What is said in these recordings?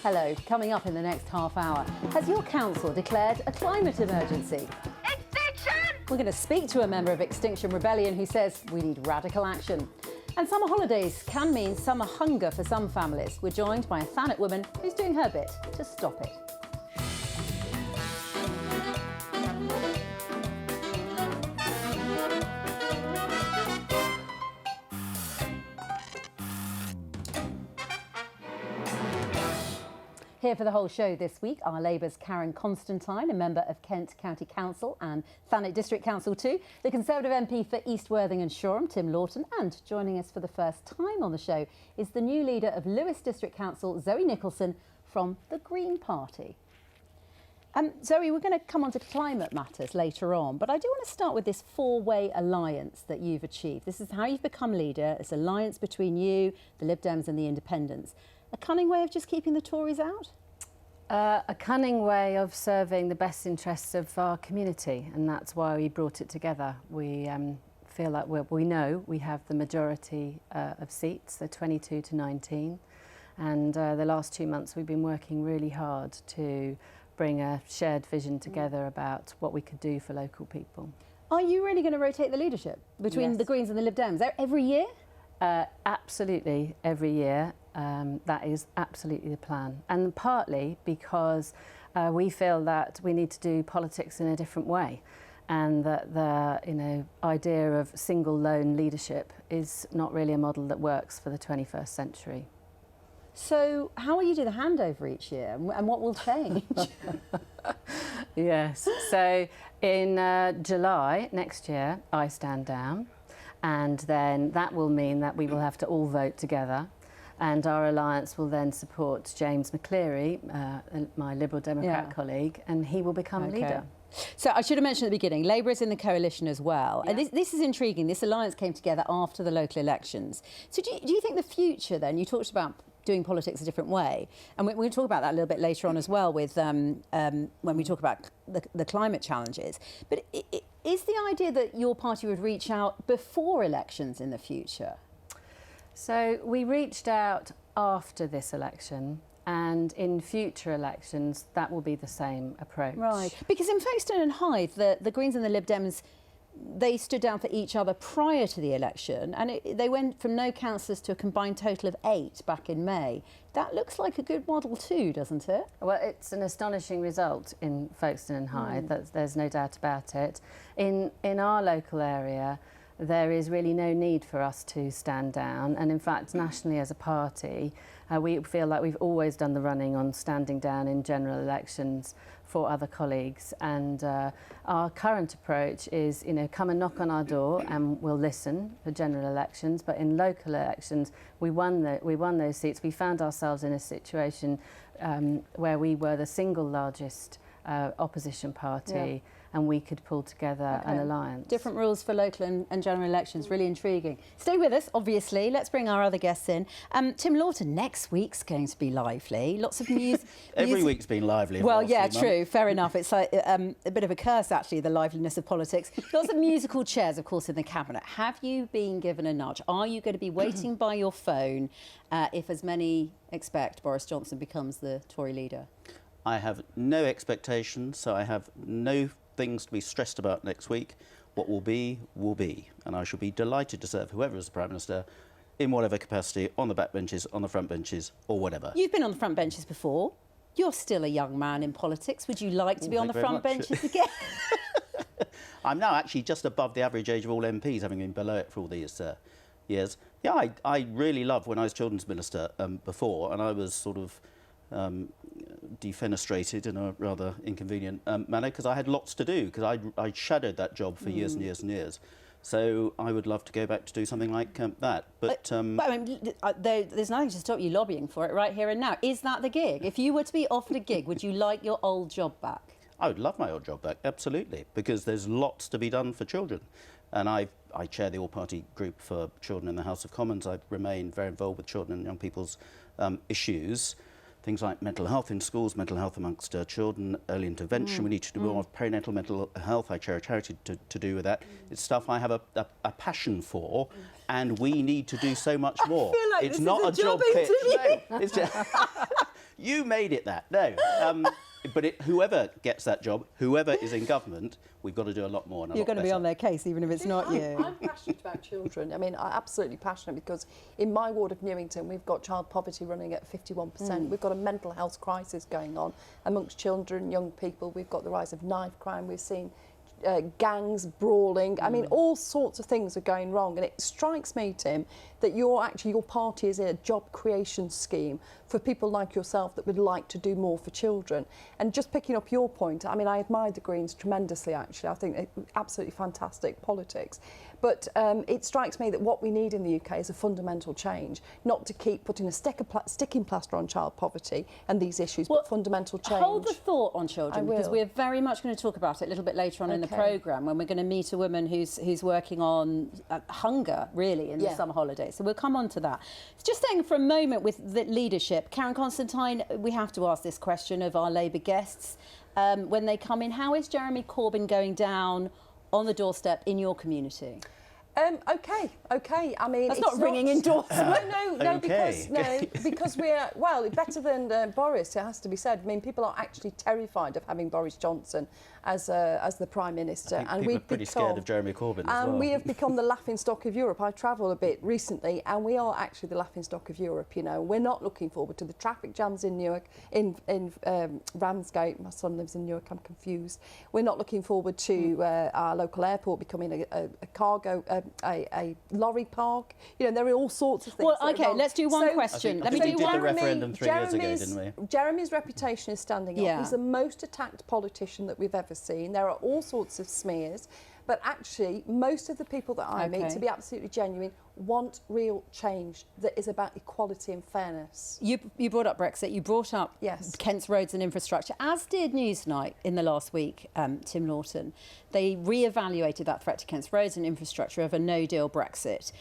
Hello, coming up in the next half hour. Has your council declared a climate emergency? Extinction! We're going to speak to a member of Extinction Rebellion who says we need radical action. And summer holidays can mean summer hunger for some families. We're joined by a Thanet woman who's doing her bit to stop it. Here for the whole show this week are Labour's Constantine, a member of Kent County Council and Thanet District Council too, the Conservative MP for East Worthing and Shoreham, Tim Loughton, and joining us for the first time on the show is the new leader of Lewes District Council, Zoey Nicholson, from the Green Party. Zoe, we're going to come on to climate matters later on, but I do want to start with this four-way alliance that you've achieved. This is how you've become leader. It's an alliance between you, the Lib Dems and the Independents. A cunning way of just keeping the Tories out? A cunning way of serving the best interests of our community, and that's why we brought it together. We feel like we know we have the majority of seats, the 22 to 19, and the last 2 months we've been working really hard to bring a shared vision together about what we could do for local people. Are you really going to rotate the leadership between the Greens and the Lib Dems every year? Absolutely, every year. That is absolutely the plan, and partly because we feel that we need to do politics in a different way, and that the idea of single lone leadership is not really a model that works for the 21st century. So how will you do the handover each year, and what will change? Yes, so in July next year I stand down, and then that will mean that we will have to all vote together. And our alliance will then support James McCleary, my Liberal Democrat colleague, and he will become leader. So I should have mentioned at the beginning, Labour is in the coalition as well. Yeah. And this is intriguing. This alliance came together after the local elections. So do you think the future then, you talked about doing politics a different way, and we'll talk about that a little bit later on as well with when we talk about the climate challenges. But is the idea that your party would reach out before elections in the future? So we reached out after this election, and in future elections that will be the same approach. Right, because in Folkestone and Hythe, the Greens and the Lib Dems, they stood down for each other prior to the election, and they went from no councillors to a combined total of 8 back in May. That looks like a good model too, doesn't it? Well, it's an astonishing result in Folkestone and Hythe, there's no doubt about it. In our local area, there is really no need for us to stand down, and in fact nationally as a party we feel like we've always done the running on standing down in general elections for other colleagues, and our current approach is, come and knock on our door and we'll listen for general elections, but in local elections we won those seats. We found ourselves in a situation where we were the single largest opposition party, and we could pull together an alliance. Different rules for local and general elections, really intriguing. Stay with us, obviously. Let's bring our other guests in. Tim Loughton, next week's going to be lively. Lots of news. Every week's been lively. Well, yeah, true, fair enough. It's like a bit of a curse, actually, the liveliness of politics. Lots of musical chairs, of course, in the Cabinet. Have you been given a nudge? Are you going to be waiting by your phone if, as many expect, Boris Johnson becomes the Tory leader? I have no expectations, so I have no things to be stressed about next week. What will be, and I shall be delighted to serve whoever is the Prime Minister in whatever capacity, on the back benches, on the front benches, or whatever. You've been on the front benches before. You're still a young man in politics. Would you like to be on the front benches again? I'm now actually just above the average age of all MPs, having been below it for all these years. Yeah, I really loved when I was Children's Minister before, and I was sort of defenestrated in a rather inconvenient manner because I had lots to do, because I shadowed that job for years and years and years. So I would love to go back to do something like that. But I mean, there's nothing to stop you lobbying for it right here and now. Is that the gig? If you were to be offered a gig, would you like your old job back? I would love my old job back, absolutely, because there's lots to be done for children. And I chair the all-party group for children in the House of Commons. I remain very involved with children and young people's issues. Things like mental health in schools, mental health amongst children, early intervention. We need to do more of perinatal mental health. I chair a charity to do with that. It's stuff I have a passion for, and we need to do so much more. I feel like it's this not is a job job pitch. interview. No, it's just You made it that. No. But whoever gets that job, whoever is in government, we've got to do a lot more. And You're going to be on their case, even if it's not you. I'm passionate about children. I mean, I'm absolutely passionate because in my ward of Newington, we've got child poverty running at 51%. We've got a mental health crisis going on amongst children, young people. We've got the rise of knife crime. We've seen gangs brawling. I mean, all sorts of things are going wrong, and it strikes me, Tim, that your party is a job creation scheme for people like yourself that would like to do more for children. And just picking up your point, I mean, I admire the Greens tremendously, actually. I think they're absolutely fantastic politics. But it strikes me that what we need in the UK is a fundamental change, not to keep putting a sticking plaster on child poverty and these issues, but fundamental change. Hold the thought on children, because we're very much going to talk about it a little bit later on in the programme, when we're going to meet a woman who's working on hunger, really, in the summer holidays. So we'll come on to that. Just staying for a moment with the leadership. Karen Constantine, we have to ask this question of our Labour guests when they come in. How is Jeremy Corbyn going down on the doorstep in your community? Okay. I mean, that's not ringing endorsement. No, because we're better than Boris. It has to be said. I mean, people are actually terrified of having Boris Johnson as the Prime Minister, and we're pretty scared of Jeremy Corbyn as well. We have become the laughingstock of Europe. I travelled a bit recently, and we are actually the laughingstock of Europe. You know, we're not looking forward to the traffic jams in Newark, in Ramsgate. My son lives in Newark. I'm confused. We're not looking forward to our local airport becoming a lorry park. You know, there are all sorts of things. Well, OK, let's do one question. Let me do one. We did the referendum 3 years ago, didn't we? Jeremy's reputation is standing up. He's the most attacked politician that we've ever seen. There are all sorts of smears. But actually, most of the people that I meet, to be absolutely genuine, want real change that is about equality and fairness. You brought up Brexit, you brought up Kent's roads and infrastructure, as did Newsnight in the last week, Tim Loughton. They re-evaluated that threat to Kent's roads and infrastructure of a no-deal Brexit.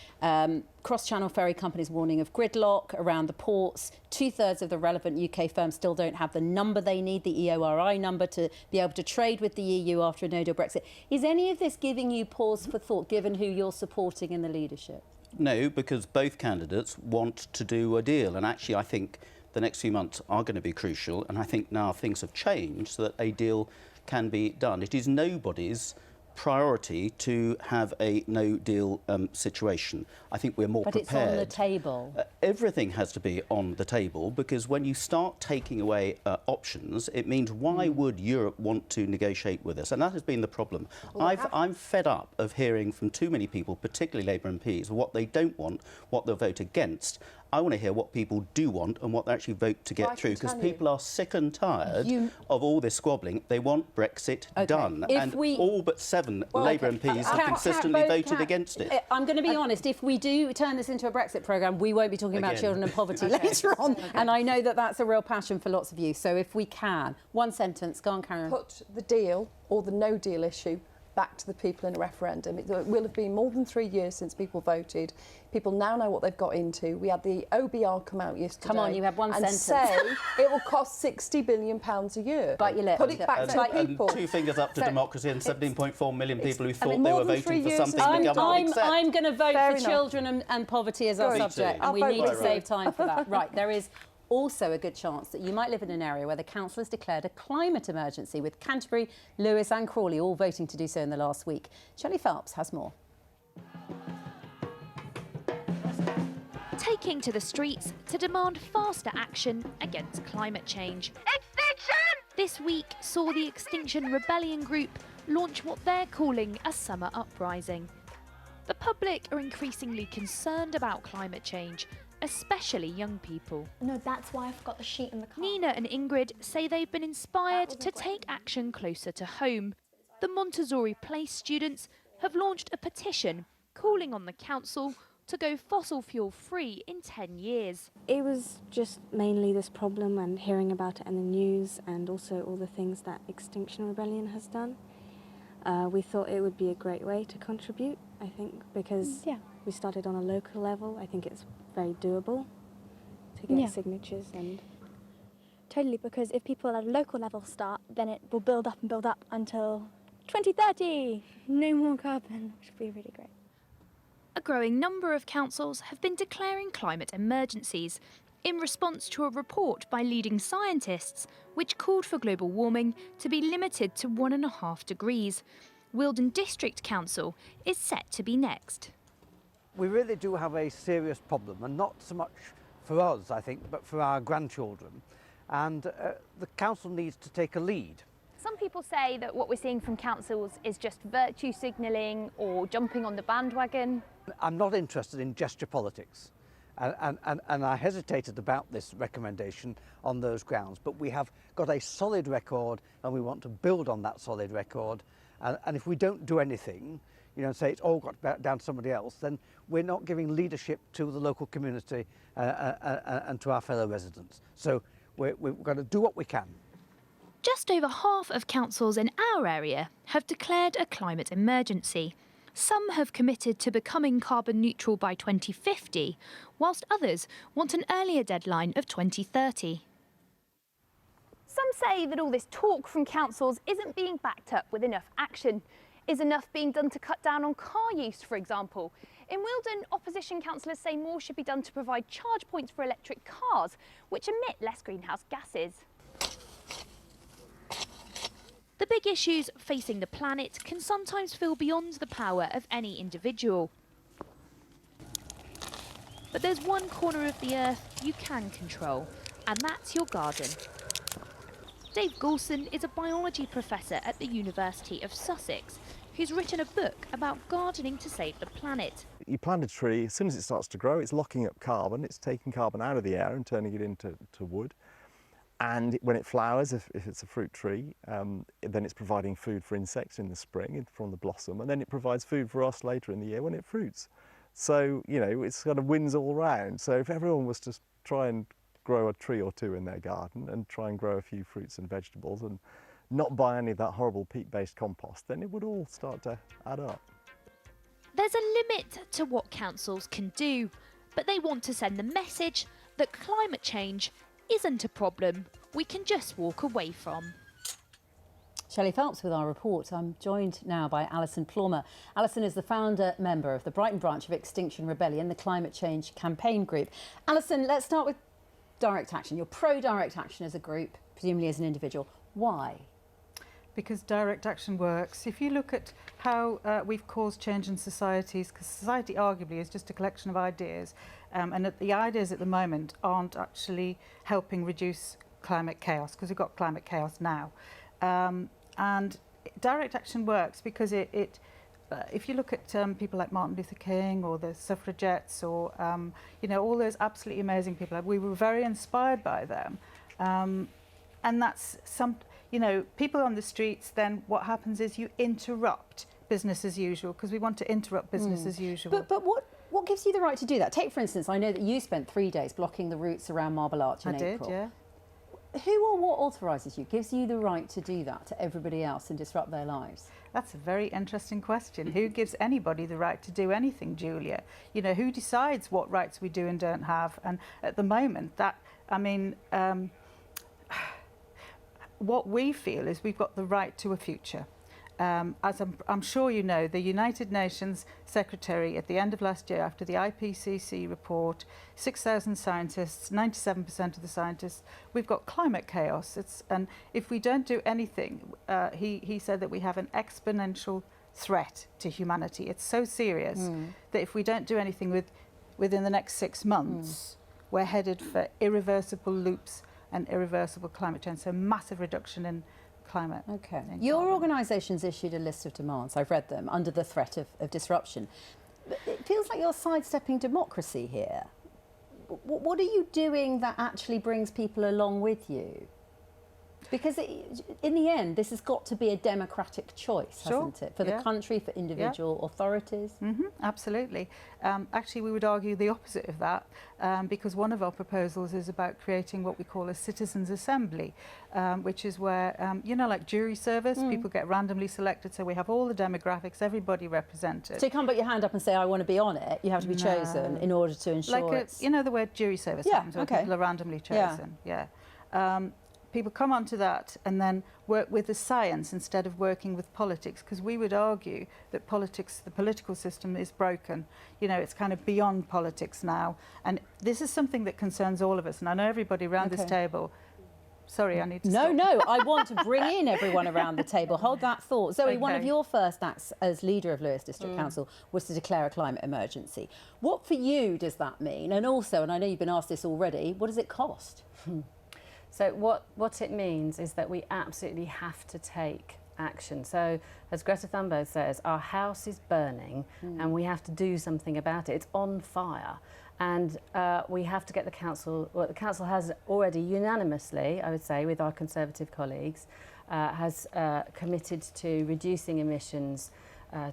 Cross-channel ferry companies warning of gridlock around the ports. 2/3 of the relevant UK firms still don't have the number they need, the EORI number, to be able to trade with the EU after a no-deal Brexit. Is any of this giving you pause for thought, given who you're supporting in the leadership? No, because both candidates want to do a deal. And actually, I think the next few months are going to be crucial. And I think now things have changed so that a deal can be done. It is nobody's priority to have a no-deal situation. I think we're more prepared. But it's on the table. Everything has to be on the table, because when you start taking away options, it means why would Europe want to negotiate with us? And that has been the problem. Well, I'm fed up of hearing from too many people, particularly Labour MPs, what they don't want, what they'll vote against. I want to hear what people do want and what they actually vote to get through, because people are sick and tired of all this squabbling. They want Brexit done. And all but 7 Labour MPs have consistently voted against it. I'm going to be honest, if we do turn this into a Brexit programme, we won't be talking about children and poverty later on. And I know that that's a real passion for lots of you. So if we can, one sentence, go on, Karen. Put the deal or the no deal issue back to the people in a referendum. It will have been more than 3 years since people voted. People now know what they've got into. We had the OBR come out yesterday. Come on, you have one sentence. Say it will cost £60 billion a year. Bite your lip. Put it back to people. And 2 fingers up to democracy and 17.4 million people who thought they were voting for something the government would accept. I'm going to vote for children and poverty as our subject, and we need to save time for that. Right, there is also a good chance that you might live in an area where the council has declared a climate emergency, with Canterbury, Lewes and Crawley all voting to do so in the last week. Shelley Phelps has more. Taking to the streets to demand faster action against climate change. Extinction! This week saw the Extinction rebellion group launch what they're calling a summer uprising. The public are increasingly concerned about climate change, especially young people. No, that's why I forgot the sheet in the car. Nina and Ingrid say they've been inspired to take action closer to home. The Montessori Place students have launched a petition calling on the council to go fossil fuel free in 10 years. It was just mainly this problem and hearing about it in the news, and also all the things that Extinction Rebellion has done. We thought it would be a great way to contribute, I think, because we started on a local level. I think it's very doable to get signatures. And totally, because if people at a local level start, then it will build up until 2030. No more carbon, which would be really great. A growing number of councils have been declaring climate emergencies. in response to a report by leading scientists which called for global warming to be limited to 1.5 degrees. Wealdon District Council is set to be next. We really do have a serious problem, and not so much for us, I think, but for our grandchildren. And the council needs to take a lead. Some people say that what we're seeing from councils is just virtue signalling or jumping on the bandwagon. I'm not interested in gesture politics, and I hesitated about this recommendation on those grounds, but we have got a solid record and we want to build on that solid record. And if we don't do anything, say it's all got down to somebody else, then we're not giving leadership to the local community and to our fellow residents. So we've got to do what we can. Just over half of councils in our area have declared a climate emergency. Some have committed to becoming carbon neutral by 2050, whilst others want an earlier deadline of 2030. Some say that all this talk from councils isn't being backed up with enough action. Is enough being done to cut down on car use, for example? In Wealdon, opposition councillors say more should be done to provide charge points for electric cars, which emit less greenhouse gases. The big issues facing the planet can sometimes feel beyond the power of any individual. But there's one corner of the earth you can control, and that's your garden. Dave Goulson is a biology professor at the University of Sussex, who's written a book about gardening to save the planet. You plant a tree, as soon as it starts to grow, it's locking up carbon, it's taking carbon out of the air and turning it into wood. And when it flowers, if it's a fruit tree, then it's providing food for insects in the spring from the blossom, and then it provides food for us later in the year when it fruits. So, it's kind of wins all round. So if everyone was to try and grow a tree or two in their garden and try and grow a few fruits and vegetables and not buy any of that horrible peat-based compost, then it would all start to add up. There's a limit to what councils can do, but they want to send the message that climate change isn't a problem we can just walk away from. Shelley Phelps with our report. I'm joined now by Alison Plummer. Alison is the founder member of the Brighton branch of Extinction Rebellion, the climate change campaign group. Alison, let's start with direct action. You're pro-direct action as a group, presumably as an individual. Why? Because direct action works. If you look at how we've caused change in societies, because society arguably is just a collection of ideas, and that the ideas at the moment aren't actually helping reduce climate chaos, because we've got climate chaos now. And direct action works because if you look at people like Martin Luther King or the suffragettes or all those absolutely amazing people, we were very inspired by them. And that's people on the streets, then what happens is you interrupt business as usual, because we want to interrupt business as usual. But what gives you the right to do that? Take, for instance, I know that you spent 3 days blocking the routes around Marble Arch in April. I did, yeah. Who or what authorises you, gives you the right to do that to everybody else and disrupt their lives? That's a very interesting question. Who gives anybody the right to do anything, Julia? Who decides what rights we do and don't have? And at the moment, what we feel is we've got the right to a future. As I'm sure you know, the United Nations Secretary at the end of last year, after the IPCC report, 6,000 scientists, 97% of the scientists, we've got climate chaos. And if we don't do anything, he said that we have an exponential threat to humanity. It's so serious that if we don't do anything within the next 6 months, we're headed for irreversible loops and irreversible climate change, so massive reduction in climate. Okay. Your organisation's issued a list of demands. I've read them, under the threat of disruption. But it feels like you're sidestepping democracy here. What are you doing that actually brings people along with you? Because in the end, this has got to be a democratic choice, hasn't it? For the country, for individual authorities. Absolutely. Actually, we would argue the opposite of that, because one of our proposals is about creating what we call a citizens' assembly, which is where, like jury service, people get randomly selected, so we have all the demographics, everybody represented. So you can't put your hand up and say, I want to be on it. You have to be chosen in order to ensure like the word jury service happens, where people are randomly chosen. people come onto that and then work with the science instead of working with politics, because we would argue that politics, the political system is broken. You know, it's kind of beyond politics now. And this is something that concerns all of us. And I know everybody around this table. Sorry, I need to stop. No, I want to bring in everyone around the table. Hold that thought. Zoe, one of your first acts as leader of Lewes District Council was to declare a climate emergency. What for you does that mean? And also, and I know you've been asked this already, what does it cost? So what it means is that we absolutely have to take action. So as Greta Thunberg says, our house is burning and we have to do something about it. It's on fire. And we have to get the council, well, the council has already unanimously, I would say, with our Conservative colleagues, has committed to reducing emissions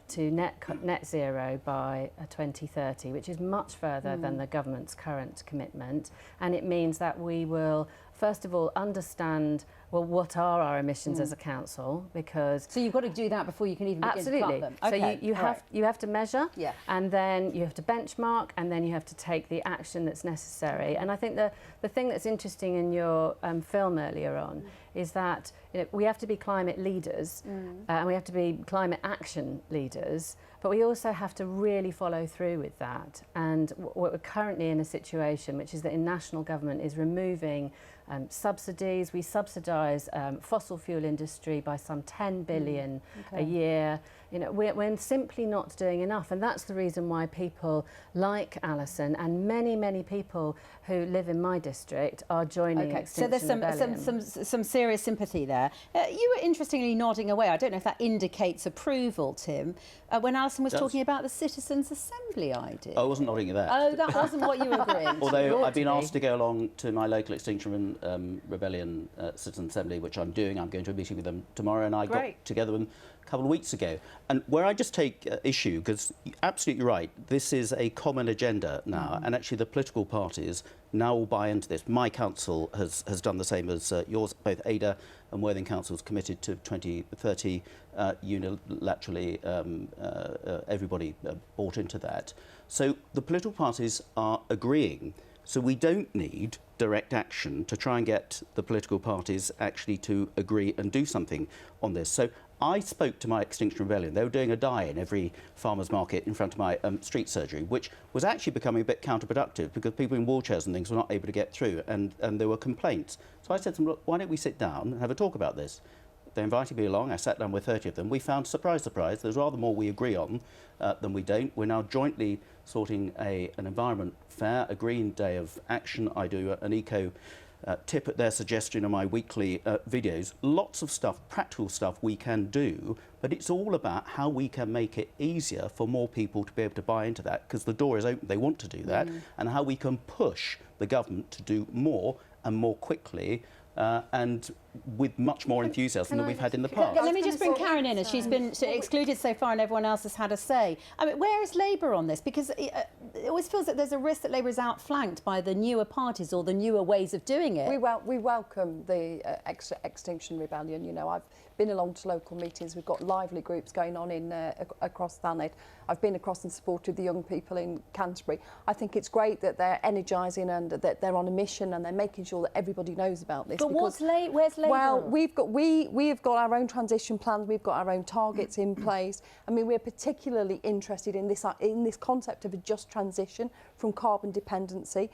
to net zero by 2030, which is much further than the government's current commitment. And it means that we will, first of all, understand, well, what are our emissions as a council, because... So you've got to do that before you can even begin to cut them. Okay. So you have to measure, yeah, and then you have to benchmark, and then you have to take the action that's necessary. And I think the thing that's interesting in your film earlier on is that, you know, we have to be climate leaders and we have to be climate action leaders, but we also have to really follow through with that. And we're currently in a situation which is that in national government is removing subsidies. We subsidise fossil fuel industry by some 10 billion a year. You know, we're simply not doing enough, and that's the reason why people like Alison and many people who live in my district are joining Extinction Rebellion. So there's some serious sympathy there. You were interestingly nodding away. I don't know if that indicates approval, Tim, when Alison was talking about the Citizens' Assembly idea. I wasn't nodding at that. Oh, that wasn't what you were agreeing. Although I've been asked to go along to my local Extinction Rebellion Citizens' Assembly, which I'm doing. I'm going to a meeting with them tomorrow, and I got together with them a couple of weeks ago. And where I just take issue, because you're absolutely right, this is a common agenda now, and actually the political parties now all buy into this. My council has done the same as yours. Both Ada and Worthing councils committed to 2030 unilaterally. Everybody bought into that. So the political parties are agreeing. So we don't need direct action to try and get the political parties actually to agree and do something on this. So I spoke to my Extinction Rebellion. They were doing a die in every farmer's market in front of my street surgery, which was actually becoming a bit counterproductive because people in wheelchairs and things were not able to get through, and there were complaints. So I said to them, look, why don't we sit down and have a talk about this? They invited me along. I sat down with 30 of them. We found, surprise, surprise, there's rather more we agree on than we don't. We're now jointly sorting an environment fair, a green day of action. I do an eco tip at their suggestion on my weekly videos. Lots of stuff, practical stuff we can do, but it's all about how we can make it easier for more people to be able to buy into that, because the door is open, they want to do that, and how we can push the government to do more and more quickly and with much more enthusiasm than we've had in the past. Let me just bring Karen in, as she's been excluded so far and everyone else has had a say. I mean, where is Labour on this? Because it always feels that there's a risk that Labour is outflanked by the newer parties or the newer ways of doing it. We welcome the Extinction Rebellion. You know, I've been along to local meetings. We've got lively groups going on in across Thanet. I've been across and supported the young people in Canterbury. I think it's great that they're energising and that they're on a mission and they're making sure that everybody knows about this. But where's Labour? Well, we've got our own transition plans. We've got our own targets in place. I mean, we're particularly interested in this concept of a just transition from carbon dependency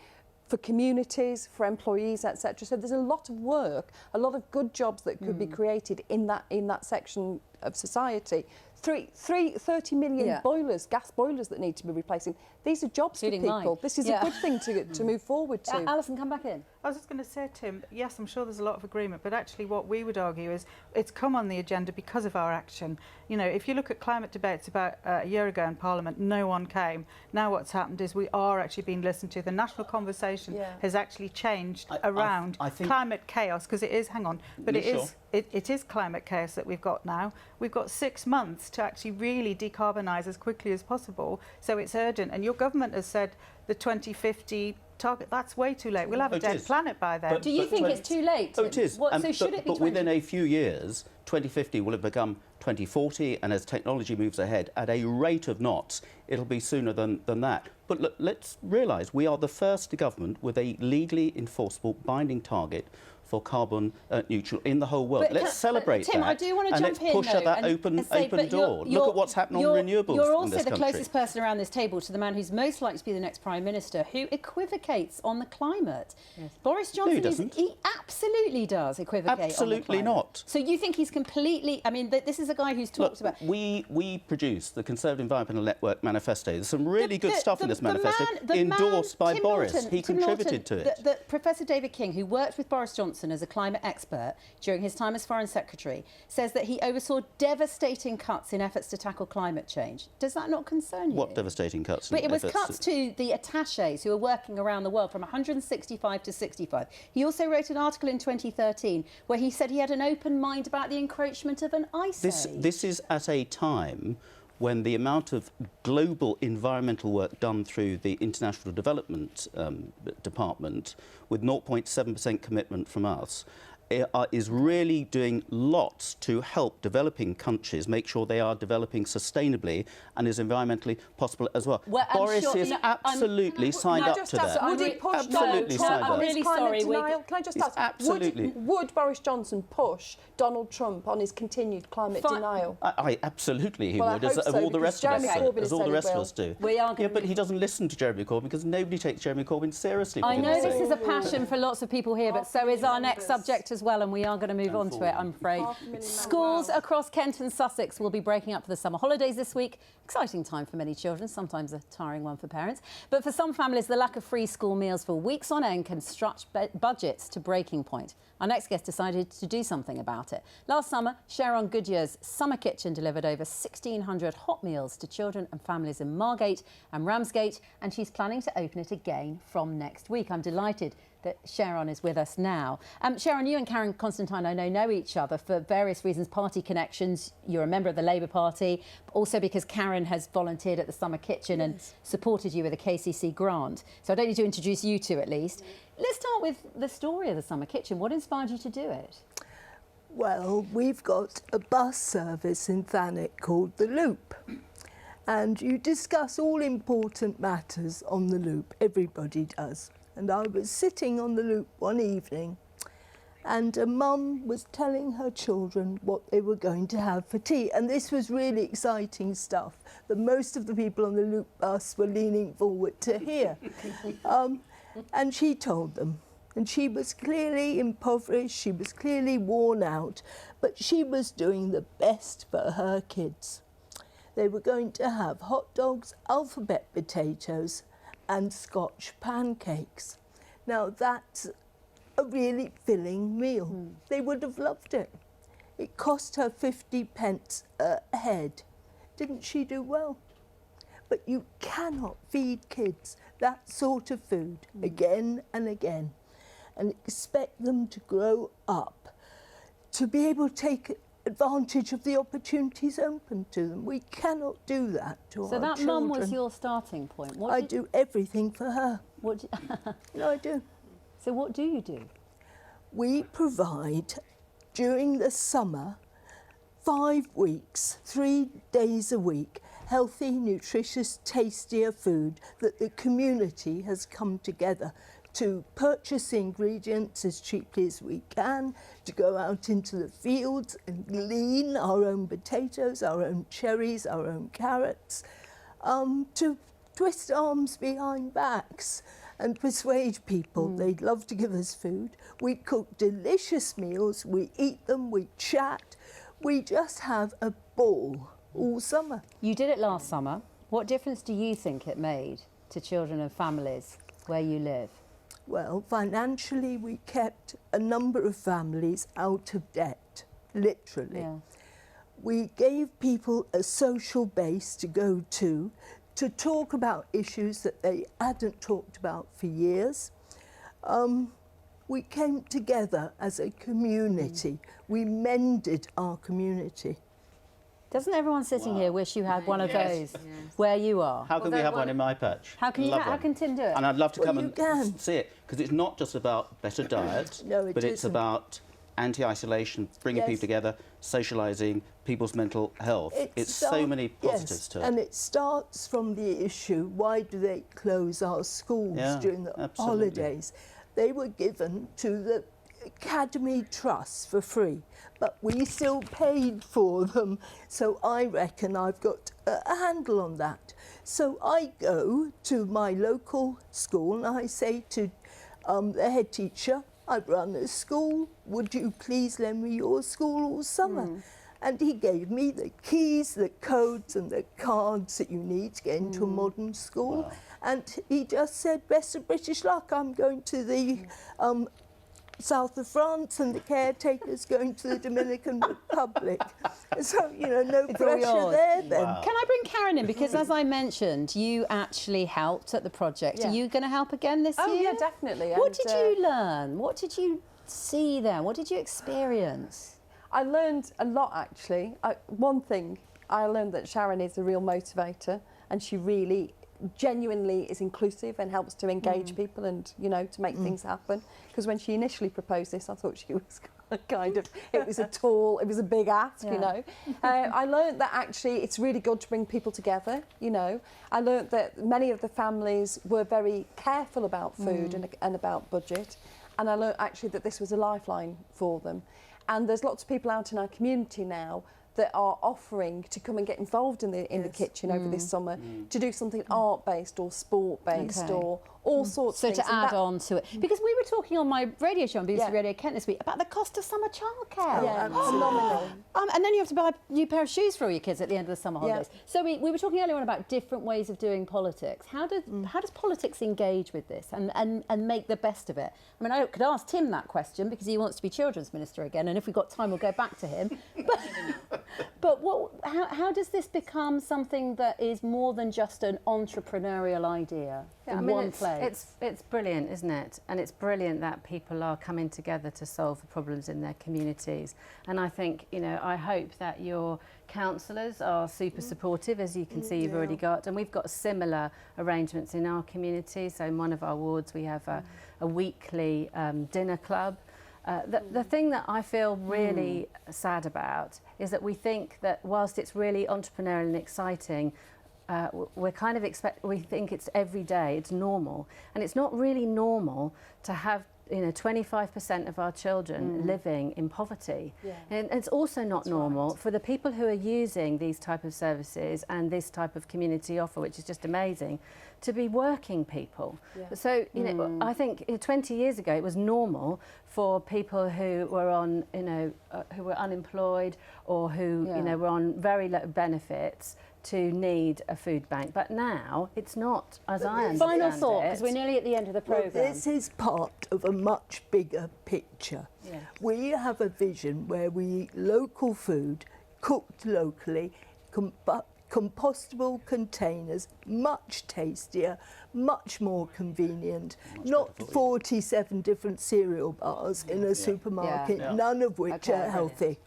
for communities, for employees, etc. So there's a lot of work, a lot of good jobs that could be created in that section of society. 30 million boilers, gas boilers that need to be replacing. These are jobs for people. This is a good thing to move forward to. Alison, come back in. I was just going to say, Tim, yes, I'm sure there's a lot of agreement, but actually what we would argue is it's come on the agenda because of our action. You know, if you look at climate debates about a year ago in Parliament, no one came. Now what's happened is we are actually being listened to. The national conversation has actually changed around climate chaos, because it is, hang on, but it is climate chaos that we've got now. We've got 6 months to actually really decarbonise as quickly as possible, so it's urgent. And your government has said the 2050 target, that's way too late. We'll have a dead planet by then. Do you think it's too late? Oh, it is. So should it be 20? But within a few years, 2050 will have become 2040, and as technology moves ahead at a rate of knots, it'll be sooner than that. But look, let's realise we are the first government with a legally enforceable binding target for carbon neutral in the whole world. But let's celebrate Tim, that. I do want to and jump let's in, push though, that and open say, but door. Look at what's happening on renewables You're in also this the country. closest person around this table to the man who's most likely to be the next Prime Minister, who equivocates on the climate. Yes. Boris Johnson, he doesn't. he absolutely does equivocate Absolutely on the climate. not. So you think he's completely... I mean, this is a guy who's talked about... We produced the Conservative Environmental Network Manifesto. There's some really good stuff in this manifesto, the endorsed by Tim Boris. Loughton, He Tim contributed Loughton, to it. Professor David King, who worked with Boris Johnson as a climate expert during his time as Foreign Secretary, says that he oversaw devastating cuts in efforts to tackle climate change. Does that not concern you? What devastating cuts? But it was cuts to the attachés who are working around the world from 165 to 65. He also wrote an article in 2013 where he said he had an open mind about the encroachment of an ice age. This is at a time when the amount of global environmental work done through the International Development Department, with 0.7% commitment from us, is really doing lots to help developing countries make sure they are developing sustainably and is environmentally possible as well. Well, Boris is absolutely signed up to that. Would he push Absolutely Donald signed Trump up. on his really climate sorry, denial? Can I just ask, absolutely. would Boris Johnson push Donald Trump on his continued climate denial? Absolutely he Well, I would, as hope so, all the because rest of us Jeremy do, Corbyn as all said the he rest of will. us do. We are Yeah, gonna but he doesn't listen to Jeremy Corbyn because nobody takes Jeremy Corbyn seriously. for I know goodness this sake. is a passion for lots of people here, but so is our next subject as well, and we are going to move on to it, I'm afraid. Schools across Kent and Sussex will be breaking up for the summer holidays this week. Exciting time for many children, sometimes a tiring one for parents. But for some families, the lack of free school meals for weeks on end can stretch budgets to breaking point. Our next guest decided to do something about it. Last summer, Sharon Goodyer's summer kitchen delivered over 1,600 hot meals to children and families in Margate and Ramsgate, and she's planning to open it again from next week. I'm delighted that Sharon is with us now. Sharon, you and Karen Constantine, I know each other for various reasons, party connections. You're a member of the Labour Party, but also because Karen has volunteered at the Summer Kitchen and supported you with a KCC grant. So I don't need to introduce you two at least. Let's start with the story of the Summer Kitchen. What inspired you to do it? Well, we've got a bus service in Thanet called The Loop. And you discuss all important matters on The Loop. Everybody does. And I was sitting on The Loop one evening and a mum was telling her children what they were going to have for tea. And this was really exciting stuff that most of the people on the Loop bus were leaning forward to hear. And she told them. And she was clearly impoverished, she was clearly worn out, but she was doing the best for her kids. They were going to have hot dogs, alphabet potatoes, and Scotch pancakes. Now that's a really filling meal. They would have loved it. It cost her 50p a head. Didn't she do well? But you cannot feed kids that sort of food again and again and expect them to grow up to be able to take advantage of the opportunities open to them. We cannot do that to our children. So that mum was your starting point. I do everything for her. No, I do. So what do you do? We provide, during the summer, 5 weeks, 3 days a week, healthy, nutritious, tastier food that the community has come together to purchase the ingredients as cheaply as we can, to go out into the fields and glean our own potatoes, our own cherries, our own carrots, to twist arms behind backs and persuade people they'd love to give us food. We cook delicious meals, we eat them, we chat, we just have a ball all summer. You did it last summer. What difference do you think it made to children and families where you live? Well, financially, we kept a number of families out of debt, literally. Yeah. We gave people a social base to go to talk about issues that they hadn't talked about for years. We came together as a community. We mended our community. Doesn't everyone sitting here wish you had one of those where you are? How can we have one in my patch? How can Tim do it? And I'd love to come and see it, because it's not just about better diet, but it's about anti-isolation, bringing people together, socialising, people's mental health. It's so many positives to it. And it starts from the issue, why do they close our schools during the holidays? They were given to the academy trusts for free, but we still paid for them. So I reckon I've got a handle on that. So I go to my local school and I say to the head teacher, I run a school, would you please lend me your school all summer? And he gave me the keys, the codes and the cards that you need to get into a modern school. Wow. And he just said, best of British luck, I'm going to the south of France and the caretaker's going to the Dominican Republic. So, you know, no pressure there then. Wow. Can I bring Karen in? Because as I mentioned, you actually helped at the project. Yeah. Are you going to help again this year? Oh, yeah, definitely. What And, did you learn? What did you see there? What did you experience? I learned a lot, actually. One thing, I learned that Sharon is a real motivator, and she really genuinely is inclusive and helps to engage people and, you know, to make things happen. Because when she initially proposed this, I thought she was kind of, it was a big ask, you know. I learned that actually it's really good to bring people together, you know. I learned that many of the families were very careful about food and about budget. And I learned actually that this was a lifeline for them. And there's lots of people out in our community now that are offering to come and get involved in the kitchen over this summer to do something art-based or sport-based or all sorts of things. So to add on to it. Because we were talking on my radio show on BBC Radio Kent this week about the cost of summer childcare. Yeah, phenomenal. And then you have to buy a new pair of shoes for all your kids at the end of the summer holidays. So we were talking earlier on about different ways of doing politics. How does politics engage with this and make the best of it? I mean, I could ask Tim that question because he wants to be Children's Minister again, and if we've got time, we'll go back to him. But how does this become something that is more than just an entrepreneurial idea in one place? It's brilliant, isn't it? And it's brilliant that people are coming together to solve the problems in their communities. And I think, you know, I hope that your councillors are super supportive, as you can see you've already got. And we've got similar arrangements in our community. So in one of our wards, we have a weekly dinner club. The thing that I feel really sad about is that we think that whilst it's really entrepreneurial and exciting, we're kind of we think it's every day, it's normal. And it's not really normal to have, you know, 25% of our children living in poverty. And it's also not normal for the people who are using these type of services and this type of community offer, which is just amazing, to be working people. So, you know, I think 20 years ago it was normal for people who were on, you know, who were unemployed or who, you know, were on very low benefits to need a food bank. But now it's not, as I understand Final thought, because we're nearly at the end of the programme. Well, this is part of a much bigger picture. We have a vision where we eat local food, cooked locally, compostable containers, much tastier, much more convenient, not 47 different cereal bars in a supermarket, none of which are healthy.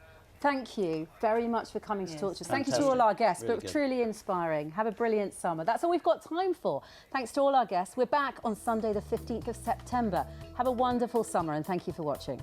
Thank you very much for coming to talk to us. Thank you to all our guests, but truly inspiring. Have a brilliant summer. That's all we've got time for. Thanks to all our guests. We're back on Sunday the 15th of September. Have a wonderful summer and thank you for watching.